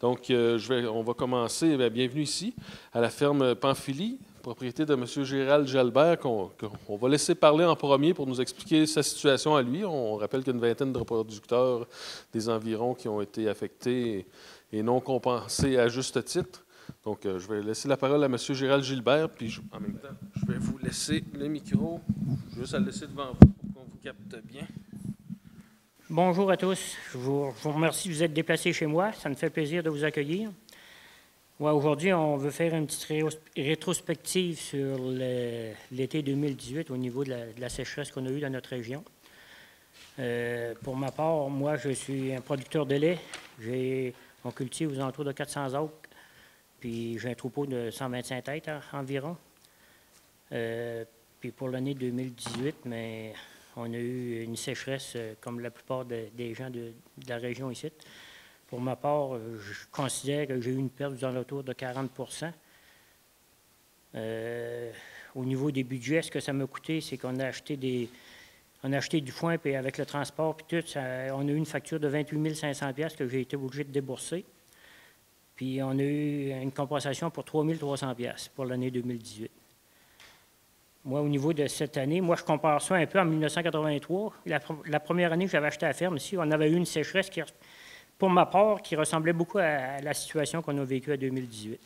Donc, on va commencer. Bienvenue ici, à la ferme Pamphili, propriété de M. Gérald Jalbert, qu'on va laisser parler en premier pour nous expliquer sa situation à lui. On rappelle qu'il y a une vingtaine de reproducteurs des environs qui ont été affectés et non compensés à juste titre. Donc, je vais laisser la parole à M. Gérald Gilbert, puis en même temps, je vais vous laisser le micro, juste à le laisser devant vous pour qu'on vous capte bien. Bonjour à tous. Je vous remercie de vous être déplacés chez moi. Ça me fait plaisir de vous accueillir. Ouais, aujourd'hui, on veut faire une petite rétrospective sur l'été 2018 au niveau de la sécheresse qu'on a eue dans notre région. Pour ma part, moi, je suis un producteur de lait. On cultive aux alentours de 400 acres, puis j'ai un troupeau de 125 têtes environ. Puis pour l'année 2018, mais on a eu une sécheresse comme la plupart des gens de la région ici. Pour ma part, je considère que j'ai eu une perte dans l'autour de 40 Au niveau des budgets, ce que ça m'a coûté, c'est qu'on a acheté du foin, puis avec le transport, puis tout, on a eu une facture de 28 500 $ que j'ai été obligé de débourser. Puis on a eu une compensation pour 3 300 $ pour l'année 2018. Moi, au niveau de cette année, je compare ça un peu en 1983. La première année que j'avais acheté la ferme ici, on avait eu une sécheresse pour ma part, qui ressemblait beaucoup à la situation qu'on a vécue en 2018.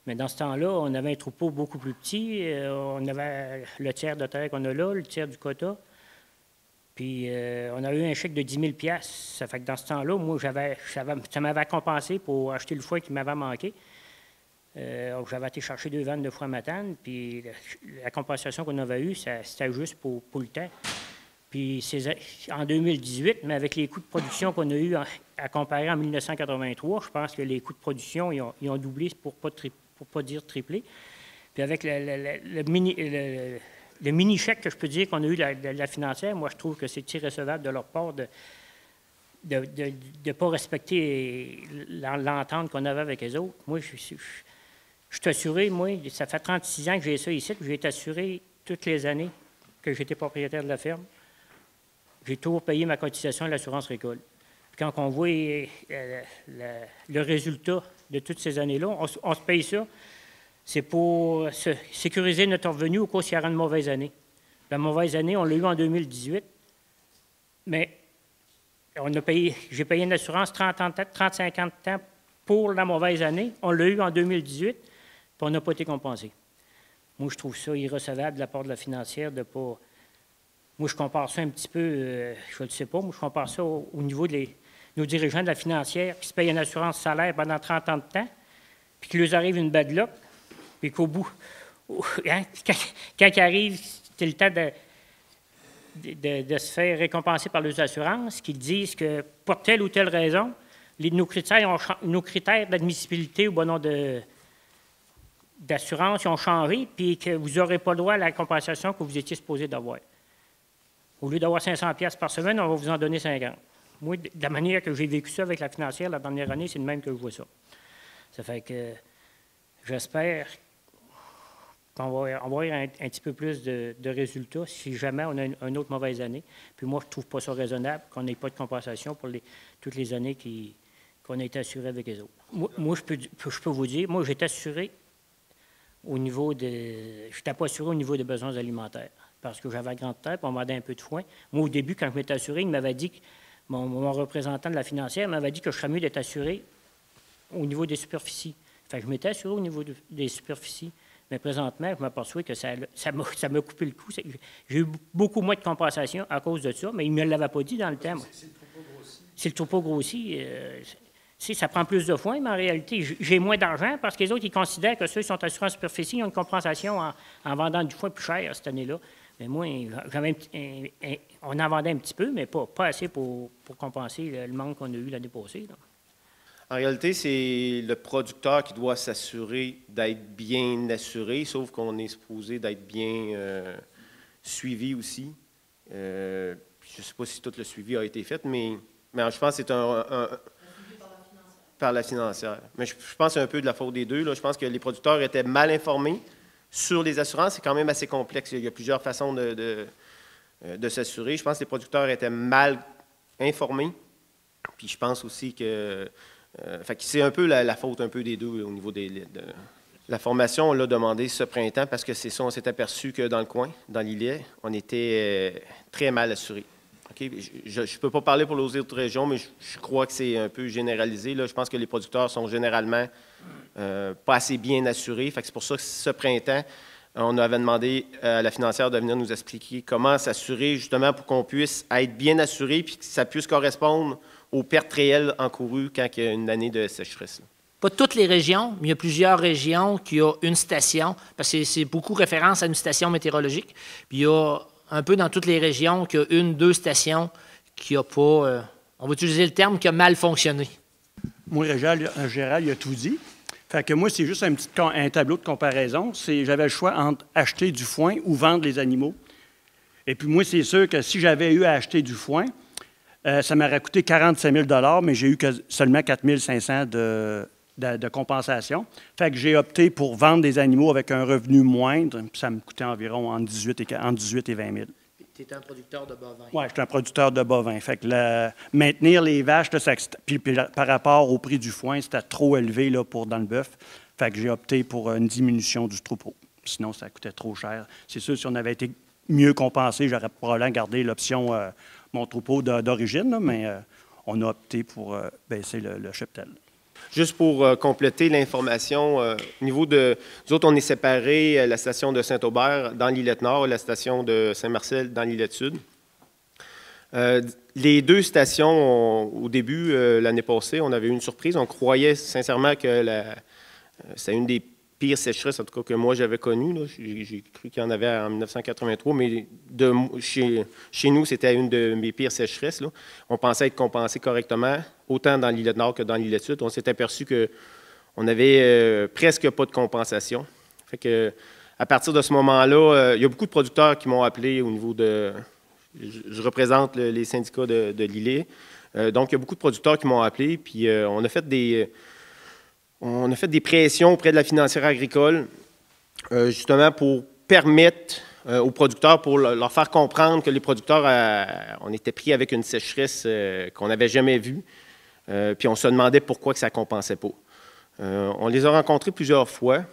Mais dans ce temps-là, on avait un troupeau beaucoup plus petit. On avait le tiers de terre qu'on a là, le tiers du quota. Puis on a eu un chèque de 10 000 $. Ça fait que dans ce temps-là, moi, ça m'avait compensé pour acheter le foin qui m'avait manqué. J'avais été chercher 2 vannes de foin matane, puis la compensation qu'on avait eue, c'était juste pour le temps. Puis c'est en 2018, mais avec les coûts de production qu'on a eus à comparer en 1983, je pense que les coûts de production, ils ont doublé pour pas dire triplé. Puis avec le mini-chèque que je peux dire qu'on a eu de la financière, moi, je trouve que c'est irrecevable de leur part de ne pas respecter l'entente qu'on avait avec les autres. Moi, je suis assuré, ça fait 36 ans que j'ai ça ici, puis j'ai été assuré toutes les années que j'étais propriétaire de la ferme. J'ai toujours payé ma cotisation à l'assurance récolte. Puis quand on voit le résultat de toutes ces années-là, on se paye ça. C'est pour sécuriser notre revenu au cas où il y aura une mauvaise année. La mauvaise année, on l'a eu en 2018, mais j'ai payé une assurance 35 ans de temps pour la mauvaise année. On l'a eu en 2018, puis on n'a pas été compensé. Moi, je trouve ça irrecevable de la part de la financière de ne pas... Moi, je compare ça un petit peu, je ne le sais pas, je compare ça au niveau de nos dirigeants de la financière qui se payent une assurance salaire pendant 30 ans de temps, puis qu'il leur arrive une bad luck, puis qu'au bout, quand il arrive, c'est le temps de se faire récompenser par les assurances, qu'ils disent que pour telle ou telle raison, nos critères d'admissibilité au bon nom d'assurance ont changé, puis que vous n'aurez pas le droit à la compensation que vous étiez supposé d'avoir. Au lieu d'avoir 500 $ par semaine, on va vous en donner 50. Moi, de la manière que j'ai vécu ça avec la financière la dernière année, c'est de même que je vois ça. Ça fait que j'espère qu'on va avoir un petit peu plus de résultats si jamais on a une autre mauvaise année. Puis moi, je ne trouve pas ça raisonnable qu'on n'ait pas de compensation pour toutes les années qu'on a été assuré avec les autres. Moi, je peux vous dire, moi, j'étais assuré je n'étais pas assuré au niveau des besoins alimentaires parce que j'avais la grande terre, puis on m'avait un peu de foin. Moi, au début, quand je m'étais assuré, il m'avait dit, mon représentant de la financière m'avait dit que je serais mieux d'être assuré au niveau des superficies. Fait que je m'étais assuré au niveau des superficies. Mais présentement, je m'aperçois que ça m'a coupé le cou. J'ai eu beaucoup moins de compensation à cause de ça, mais il ne me l'avait pas dit dans le temps. C'est le troupeau grossi. C'est le troupeau grossi. Ça prend plus de foin, mais en réalité, j'ai moins d'argent parce que les autres, ils considèrent que ceux qui sont assurés en superficie, ils ont une compensation en vendant du foin plus cher cette année-là. Mais moi, on en vendait un petit peu, mais pas assez pour compenser le manque qu'on a eu l'année passée. Là. En réalité, c'est le producteur qui doit s'assurer d'être bien assuré, sauf qu'on est supposé d'être bien suivi aussi. Je ne sais pas si tout le suivi a été fait, mais je pense que c'est par la financière. Mais je pense que c'est un peu de la faute des deux. Là. Je pense que les producteurs étaient mal informés sur les assurances. C'est quand même assez complexe. Il y a plusieurs façons de s'assurer. Je pense que les producteurs étaient mal informés. Puis je pense aussi que Fait que c'est un peu la faute un peu des deux au niveau de la formation. On l'a demandé ce printemps parce que c'est ça, on s'est aperçu que dans le coin, dans l'îlet, on était très mal assuré. Okay? Je ne peux pas parler pour les autres régions, mais je crois que c'est un peu généralisé. Là. Je pense que les producteurs sont généralement pas assez bien assurés. Fait que c'est pour ça que ce printemps, on avait demandé à la financière de venir nous expliquer comment s'assurer justement pour qu'on puisse être bien assuré et que ça puisse correspondre aux pertes réelles encourues quand il y a une année de sécheresse. Là. Pas toutes les régions, mais il y a plusieurs régions qui ont une station, parce que c'est beaucoup référence à une station météorologique. Puis il y a un peu dans toutes les régions qu'il y a une, deux stations qui n'ont pas, on va utiliser le terme, qui a mal fonctionné. Moi, Gérald, il a tout dit. Fait que moi, c'est juste un tableau de comparaison. J'avais le choix entre acheter du foin ou vendre les animaux. Et puis moi, c'est sûr que si j'avais eu à acheter du foin, ça m'aurait coûté 45 000 mais j'ai eu seulement 4 500 de compensation. Fait que j'ai opté pour vendre des animaux avec un revenu moindre, puis ça me coûtait environ entre 18 et 20 000. Tu es un producteur de bovins. Oui, je suis un producteur de bovins. Fait que maintenir les vaches, puis par rapport au prix du foin, c'était trop élevé là, dans le bœuf. Fait que j'ai opté pour une diminution du troupeau. Sinon, ça coûtait trop cher. C'est sûr, si on avait été mieux compensé, j'aurais probablement gardé l'option mon troupeau d'origine, mais on a opté pour baisser le cheptel. Juste pour compléter l'information, au niveau de... Nous autres, on est séparés, la station de Saint-Aubert dans l'Îlette Nord et la station de Saint-Marcel dans l'Îlette Sud. Les deux stations, au début, l'année passée, on avait eu une surprise. On croyait sincèrement que c'est une des pires sécheresses, en tout cas, que moi j'avais connues. J'ai cru qu'il y en avait en 1983, mais chez nous, c'était une de mes pires sécheresses. Là. On pensait être compensé correctement, autant dans l'Îlette Nord que dans l'Îlette Sud. On s'est aperçu qu'on n'avait presque pas de compensation. Fait que, à partir de ce moment-là, il y a beaucoup de producteurs qui m'ont appelé au niveau de... Je représente les syndicats de l'îlet. Donc, il y a beaucoup de producteurs qui m'ont appelé, puis on a fait des pressions auprès de la financière agricole, justement pour permettre aux producteurs, pour leur faire comprendre que les producteurs, on était pris avec une sécheresse qu'on n'avait jamais vue, puis on se demandait pourquoi que ça ne compensait pas. On les a rencontrés plusieurs fois.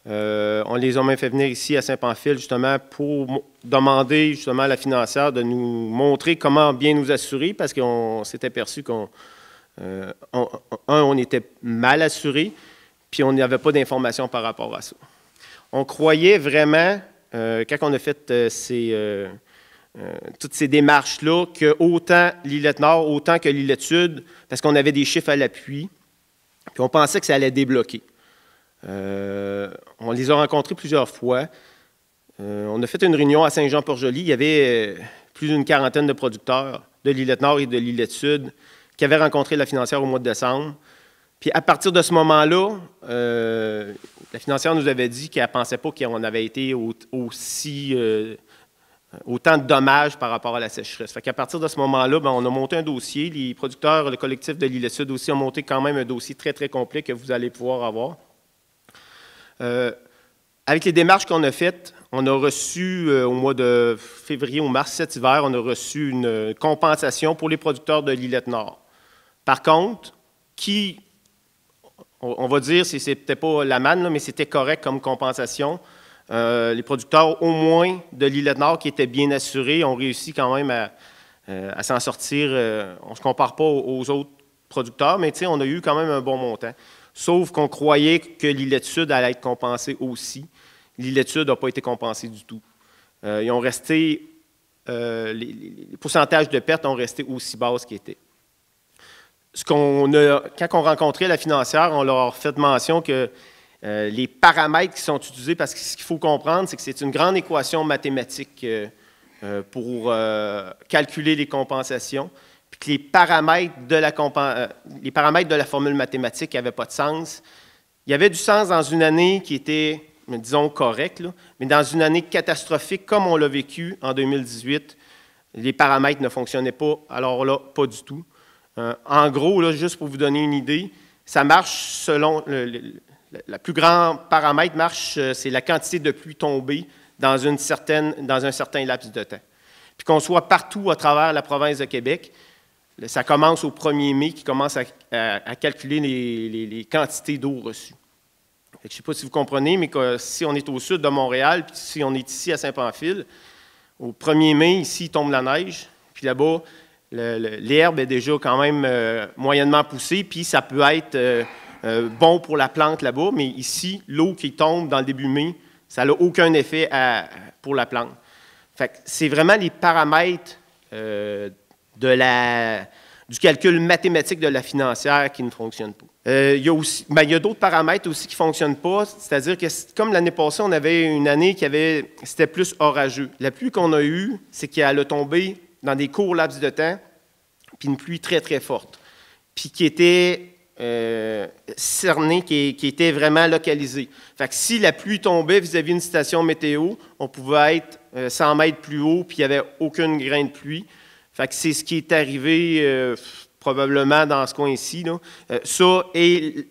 On les a même fait venir ici à Saint-Pamphile, justement, pour demander justement à la financière de nous montrer comment bien nous assurer, parce qu'on s'est aperçu on était mal assuré, puis on n'avait pas d'informations par rapport à ça. On croyait vraiment, quand on a fait toutes ces démarches-là, que autant l'Îlette Nord, autant que l'Îlette Sud, parce qu'on avait des chiffres à l'appui, puis on pensait que ça allait débloquer. On les a rencontrés plusieurs fois. On a fait une réunion à Saint-Jean-Port-Joli. Il y avait plus d'une quarantaine de producteurs de l'Îlette Nord et de l'Îlette Sud qui avaient rencontré la financière au mois de décembre. Puis à partir de ce moment-là, la financière nous avait dit qu'elle ne pensait pas qu'on avait été autant de dommages par rapport à la sécheresse. Fait qu'à partir de ce moment-là, on a monté un dossier. Les producteurs, le collectif de l'Îlette Sud aussi, ont monté quand même un dossier très, très complet que vous allez pouvoir avoir. Avec les démarches qu'on a faites, on a reçu au mois de février ou mars, cet hiver, on a reçu une compensation pour les producteurs de l'Îlette Nord. Par contre, on va dire, c'était pas la manne, mais c'était correct comme compensation. Les producteurs, au moins de l'Îlette Nord, qui étaient bien assurés, ont réussi quand même à s'en sortir. On ne se compare pas aux autres producteurs, mais on a eu quand même un bon montant. Sauf qu'on croyait que l'Îlette Sud allait être compensée aussi. L'Îlette Sud n'a pas été compensée du tout. Ils ont resté, les pourcentages de pertes ont resté aussi bas qu'ils étaient. Quand on rencontrait la financière, on leur a fait mention que les paramètres qui sont utilisés, parce que ce qu'il faut comprendre, c'est que c'est une grande équation mathématique pour calculer les compensations, puis que les paramètres de la formule mathématique n'avaient pas de sens. Il y avait du sens dans une année qui était, disons, correcte, là, mais dans une année catastrophique, comme on l'a vécu en 2018, les paramètres ne fonctionnaient pas, alors là, pas du tout. En gros, là, juste pour vous donner une idée, ça marche selon le plus grand paramètre c'est la quantité de pluie tombée dans un certain laps de temps. Puis qu'on soit partout à travers la province de Québec, Ça commence au 1er mai, qui commence à calculer les quantités d'eau reçues. Je ne sais pas si vous comprenez, mais si on est au sud de Montréal, puis si on est ici à Saint-Pamphile, au 1er mai, ici, il tombe la neige, puis là-bas, l'herbe est déjà quand même moyennement poussée, puis ça peut être bon pour la plante là-bas, mais ici, l'eau qui tombe dans le début mai, ça n'a aucun effet pour la plante. Fait que c'est vraiment les paramètres du calcul mathématique de la financière qui ne fonctionnent pas. Il y a d'autres paramètres aussi qui ne fonctionnent pas, c'est-à-dire que comme l'année passée, on avait une année c'était plus orageux. La pluie qu'on a eue, c'est qu'elle a tombé dans des courts laps de temps, puis une pluie très, très forte, puis qui était cernée, qui était vraiment localisée. Fait que si la pluie tombait vis-à-vis d'une station météo, on pouvait être 100 mètres plus haut, puis il n'y avait aucune grain de pluie. Fait que c'est ce qui est arrivé probablement dans ce coin-ci. Ça et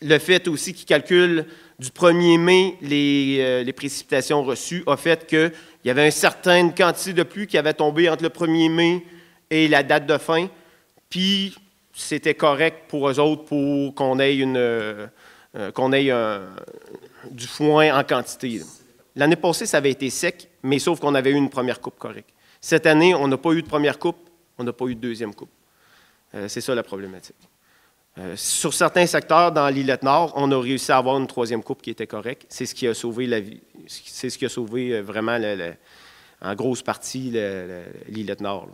le fait aussi qu'ils calculent du 1er mai les précipitations reçues a fait qu'il y avait une certaine quantité de pluie qui avait tombé entre le 1er mai et la date de fin, puis c'était correct pour eux autres pour qu'on ait du foin en quantité. L'année passée, ça avait été sec, mais sauf qu'on avait eu une première coupe correcte. Cette année, on n'a pas eu de première coupe, on n'a pas eu de deuxième coupe. C'est ça la problématique. Sur certains secteurs, dans l'Îlette Nord, on a réussi à avoir une troisième coupe qui était correcte. C'est ce qui a sauvé la vie. C'est ce qui a sauvé vraiment, en grosse partie, l'Îlette Nord. Là.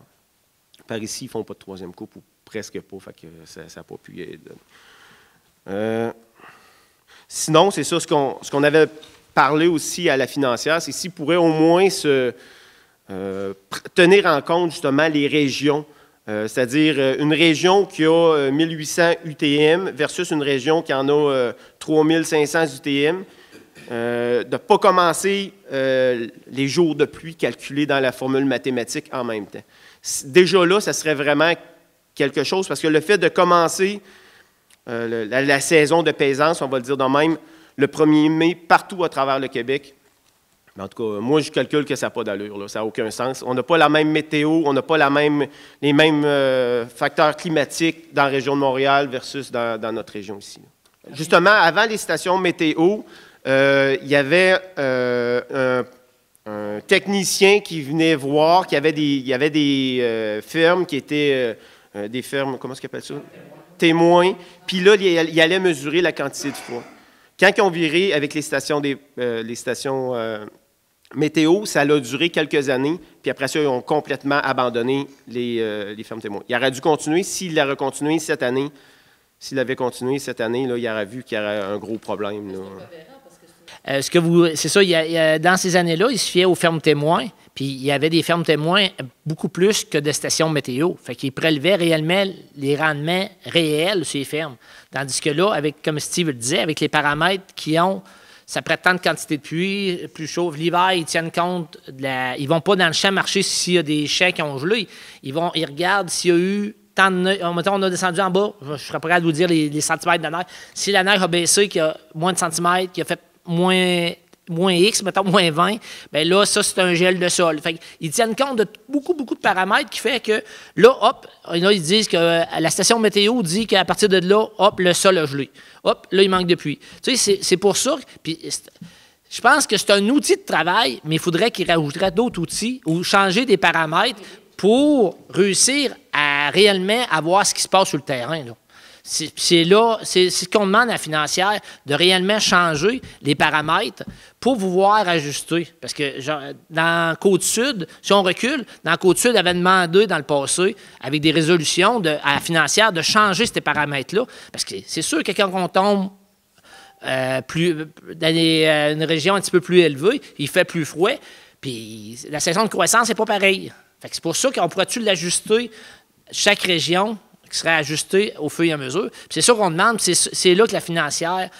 Par ici, ils ne font pas de troisième coupe, ou presque pas, fait que ça n'a pas pu aider. Sinon, c'est ça, ce qu'on avait parlé aussi à la financière, c'est s'ils pourraient au moins tenir en compte justement les régions, c'est-à-dire une région qui a 1800 UTM versus une région qui en a 3500 UTM, de ne pas commencer les jours de pluie calculés dans la formule mathématique en même temps. Déjà là, ça serait vraiment quelque chose, parce que le fait de commencer la saison de paysance, on va le dire de même, le 1er mai partout à travers le Québec. En tout cas, moi, je calcule que ça n'a pas d'allure, là, ça n'a aucun sens. On n'a pas la même météo, on n'a pas les mêmes facteurs climatiques dans la région de Montréal versus dans notre région ici. Justement, avant les stations météo, il y avait un technicien qui venait voir qu'il y avait des fermes qui étaient des fermes, comment est-ce qu'on appelle ça? Témoins. Puis là, il allait mesurer la quantité de foin. Quand ils ont viré avec les stations météo, ça a duré quelques années, puis après ça, ils ont complètement abandonné les fermes témoins. Il aurait dû continuer. S'il avait continué cette année, là, il aurait vu qu'il y aurait un gros problème. Là. C'est ça, dans ces années-là, il se fiait aux fermes témoins, puis il y avait des fermes témoins beaucoup plus que de stations météo. Fait qu'ils prélevaient réellement les rendements réels sur les fermes. Tandis que là, comme Steve le disait, avec les paramètres qui ont, ça prête tant de quantité de pluie, plus chaud. L'hiver, ils tiennent compte ils ne vont pas dans le champ marcher s'il y a des champs qui ont gelé. Ils regardent s'il y a eu tant de neige. Mettons, on a descendu en bas, je serais prêt à vous dire les centimètres de neige. Si la neige a baissé, qu'il y a moins de centimètres, qu'il a fait moins X, mettons moins 20, bien là, ça, c'est un gel de sol. Fait qu'ils tiennent compte de beaucoup de paramètres qui fait que là, hop, là, ils disent que la station météo dit qu'à partir de là, hop, le sol a gelé. Hop, là, il manque de pluie. Tu sais, c'est pour ça. Puis, je pense que c'est un outil de travail, mais il faudrait qu'ils rajouteraient d'autres outils ou changer des paramètres pour réussir à réellement avoir ce qui se passe sur le terrain, là. C'est ce qu'on demande à la financière, de réellement changer les paramètres pour pouvoir ajuster. Parce que dans Côte-Sud, si on recule, dans Côte-Sud avait demandé dans le passé, avec des résolutions à la financière, de changer ces paramètres-là. Parce que c'est sûr que quand on tombe dans une région un petit peu plus élevée, il fait plus froid, puis la saison de croissance n'est pas pareille. C'est pour ça qu'on pourrait-tu l'ajuster, chaque région, qui serait ajusté au fur et à mesure. Puis c'est ça qu'on demande, c'est là que la financière,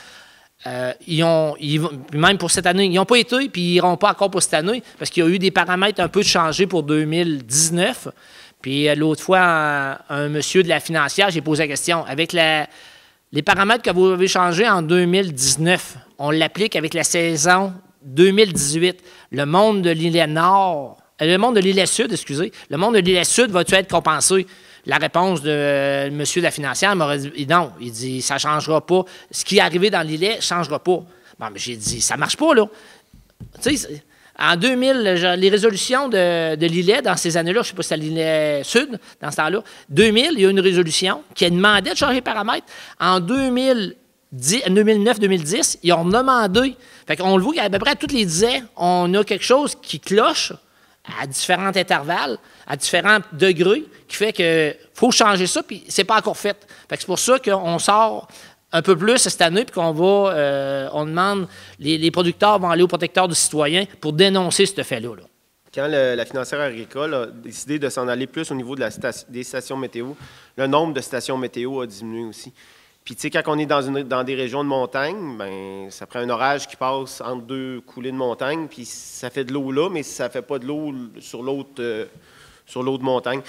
même pour cette année, ils n'ont pas été, puis ils n'iront pas encore pour cette année, parce qu'il y a eu des paramètres un peu changés pour 2019. Puis l'autre fois, un monsieur de la financière, j'ai posé la question, avec les paramètres que vous avez changés en 2019, on l'applique avec la saison 2018. Le monde de l'île Nord, le monde de l'île Sud, excusez, le monde de l'île Sud va-tu être compensé? la réponse de monsieur de la financière m'aurait dit non. Il dit ça ne changera pas. Ce qui est arrivé dans l'îlet ne changera pas. Bon, mais j'ai dit ça ne marche pas, là. Tu sais, en 2000, les résolutions de l'îlet dans ces années-là, je ne sais pas si c'était l'îlet sud, dans ce temps-là, 2000, il y a une résolution qui a demandé de changer les paramètres. En 2009-2010, ils ont demandé. Fait qu'on le voit qu'à peu près tous les 10 ans, on a quelque chose qui cloche à différents intervalles, à différents degrés, qui fait qu'il faut changer ça, puis c'est pas encore fait. Fait que c'est pour ça qu'on sort un peu plus cette année, puis qu'on va, on demande, les producteurs vont aller au protecteur du citoyen pour dénoncer ce fait-là. Là. Quand la financière agricole a décidé de s'en aller plus au niveau des stations météo, le nombre de stations météo a diminué aussi. Puis, tu sais, quand on est dans des régions de montagne, bien, ça prend un orage qui passe entre deux coulées de montagne, puis ça fait de l'eau là, mais ça ne fait pas de l'eau sur l'autre montagne.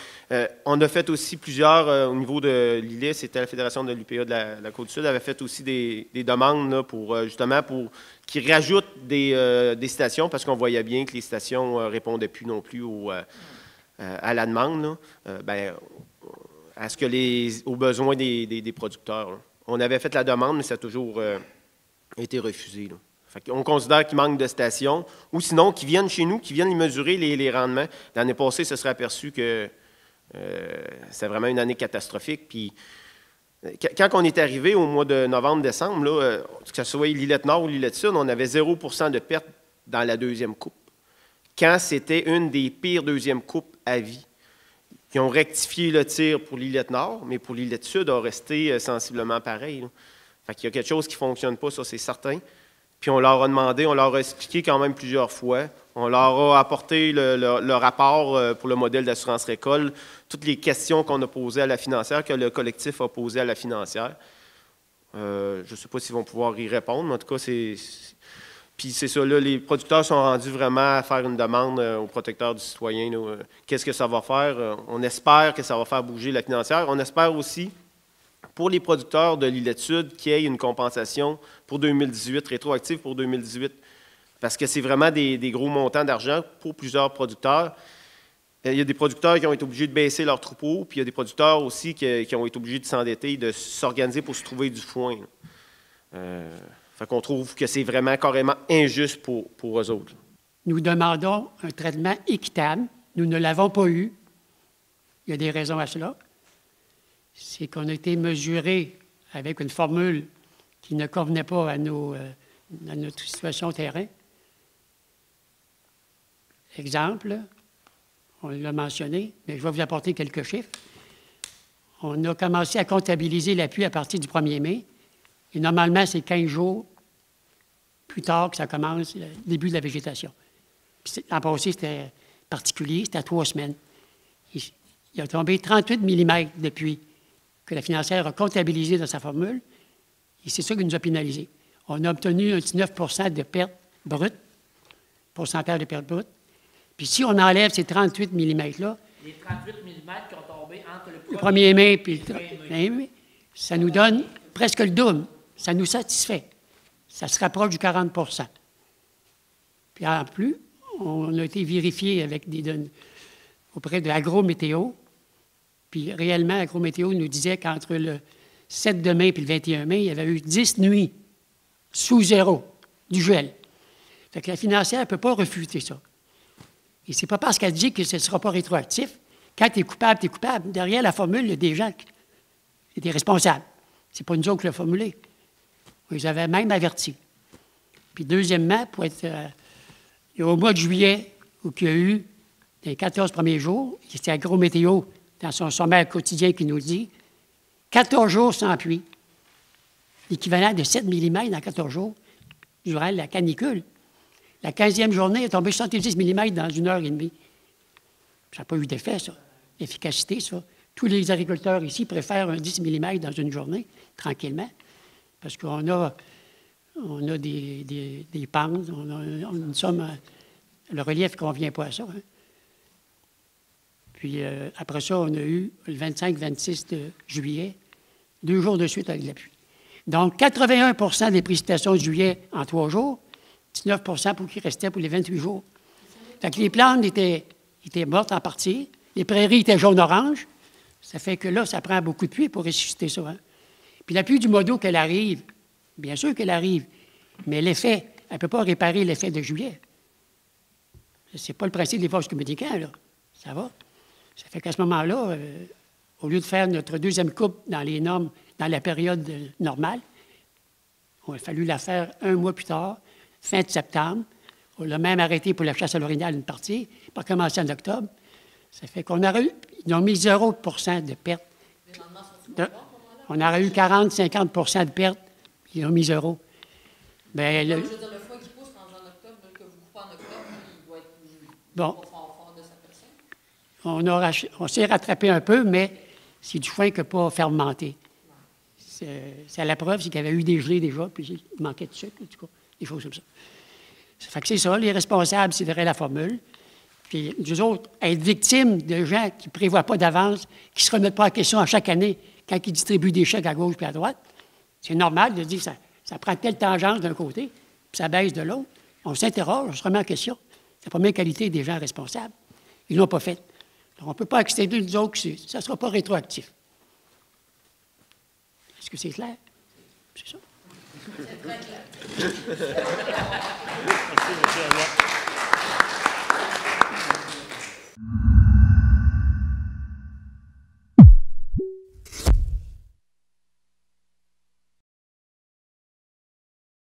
On a fait aussi plusieurs, au niveau de l'îlet, c'était la Fédération de l'UPA de la Côte-Sud, avait fait aussi des demandes là, pour justement pour qu'ils rajoutent des stations, parce qu'on voyait bien que les stations ne répondaient plus non plus à la demande, là. Aux besoins des producteurs. Là. On avait fait la demande, mais ça a toujours été refusé. Là. On considère qu'il manque de stations, ou sinon qu'ils viennent chez nous, qu'ils viennent mesurer les rendements. L'année passée, ce serait aperçu que c'est vraiment une année catastrophique. Puis, quand on est arrivé au mois de novembre-décembre, là, que ce soit l'Îlette Nord ou l'Îlette Sud, on avait 0 % de perte dans la deuxième coupe. Quand c'était une des pires deuxièmes coupes à vie. Ils ont rectifié le tir pour l'Îlette Nord, mais pour l'Îlette Sud, a resté sensiblement pareil. Là. Fait qu'il y a quelque chose qui ne fonctionne pas, ça c'est certain. Puis on leur a demandé, on leur a expliqué quand même plusieurs fois. On leur a apporté le rapport pour le modèle d'assurance récolte, toutes les questions qu'on a posées à la financière, que le collectif a posées à la financière. Je ne sais pas s'ils vont pouvoir y répondre, mais en tout cas, Puis c'est ça, là, les producteurs sont rendus vraiment à faire une demande aux protecteurs du citoyen. Qu'est-ce que ça va faire? On espère que ça va faire bouger la financière. On espère aussi, pour les producteurs de l'Îlette Sud, qu'il y ait une compensation pour 2018, rétroactive pour 2018. Parce que c'est vraiment des gros montants d'argent pour plusieurs producteurs. Il y a des producteurs qui ont été obligés de baisser leurs troupeaux, puis il y a des producteurs aussi qui ont été obligés de s'endetter, de s'organiser pour se trouver du foin. Fait qu'on trouve que c'est vraiment carrément injuste pour eux autres. Nous demandons un traitement équitable. Nous ne l'avons pas eu. Il y a des raisons à cela. C'est qu'on a été mesuré avec une formule qui ne convenait pas à notre situation terrain. Exemple, on l'a mentionné, mais je vais vous apporter quelques chiffres. On a commencé à comptabiliser l'appui à partir du 1er mai. Et normalement, c'est 15 jours plus tard que ça commence le début de la végétation. L'an passé, c'était particulier, c'était à 3 semaines. Il a tombé 38 mm depuis que la financière a comptabilisé dans sa formule, et c'est ça qui nous a pénalisés. On a obtenu un 19 % de pertes brutes, pourcentage de pertes brutes. Puis si on enlève ces 38 mm-là... Les 38 mm qui ont tombé entre le 1er mai et le 1er mai, ça nous donne presque le double. Ça nous satisfait. Ça se rapproche du 40 %. Puis en plus, on a été vérifié avec des données auprès de Agrométéo. Puis réellement, Agrométéo nous disait qu'entre le 7 de mai et le 21 mai, il y avait eu 10 nuits sous zéro du gel. Fait que la financière ne peut pas refuter ça. Et c'est pas parce qu'elle dit que ce ne sera pas rétroactif. Quand tu es coupable, tu es coupable. Derrière la formule, il y a des gens qui étaient responsables. Ce n'est pas nous autres qui l'avons formulé. On les avait même avertis. Puis deuxièmement, au mois de juillet, où il y a eu, les 14 premiers jours, c'était Agrométéo, dans son sommaire quotidien, qui nous dit 14 jours sans pluie. L'équivalent de 7 mm dans 14 jours durant la canicule. La 15e journée, il est tombé 70 mm dans 1 heure et demie. Ça n'a pas eu d'effet, ça. L'efficacité, ça. Tous les agriculteurs ici préfèrent un 10 mm dans une journée, tranquillement, parce qu'on a des pentes, nous sommes... Le relief ne convient pas à ça. Hein. Puis après ça, on a eu le 25-26 de juillet, 2 jours de suite avec de la pluie. Donc, 81 % des précipitations de juillet en 3 jours, 19 % pour qui restait pour les 28 jours. Fait que les plantes étaient mortes en partie, les prairies étaient jaune-orange, Ça fait que là, ça prend beaucoup de pluie pour ressusciter ça. Hein? Puis la pluie du mois d'août, qu'elle arrive, bien sûr qu'elle arrive, mais l'effet, elle ne peut pas réparer l'effet de juillet. Ce n'est pas le principe des vases communicants, là. Ça va. Ça fait qu'à ce moment-là, au lieu de faire notre deuxième coupe dans les normes, dans la période normale, il a fallu la faire un mois plus tard, fin de septembre. On l'a même arrêté pour la chasse à l'orignal une partie, pour commencer en octobre. Ça fait qu'on aurait eu, ils ont mis 0 % de perte. On aurait eu 40-50 % de perte, puis ils ont mis 0. Bien, Je veux dire, le foin qui pousse en octobre, que vous coupez en octobre, il doit être bon, fort de sa personne. on s'est rattrapé un peu, mais c'est du foin qui n'a pas fermenté. C'est la preuve, c'est qu'il y avait eu des gelées déjà, puis il manquait de sucre, en tout cas, des choses comme ça. Ça fait que c'est ça, les responsables, c'est derrière la formule. Puis nous autres, être victimes de gens qui ne prévoient pas d'avance, qui ne se remettent pas en question à chaque année quand ils distribuent des chèques à gauche et à droite, c'est normal de dire que ça prend telle tangence d'un côté, puis ça baisse de l'autre. On s'interroge, on se remet en question. C'est la première qualité des gens responsables. Ils ne l'ont pas fait. Donc, on ne peut pas extender nous autres, ça ne sera pas rétroactif. Est-ce que c'est clair? C'est ça? C'est très clair. Merci, M. Arnott.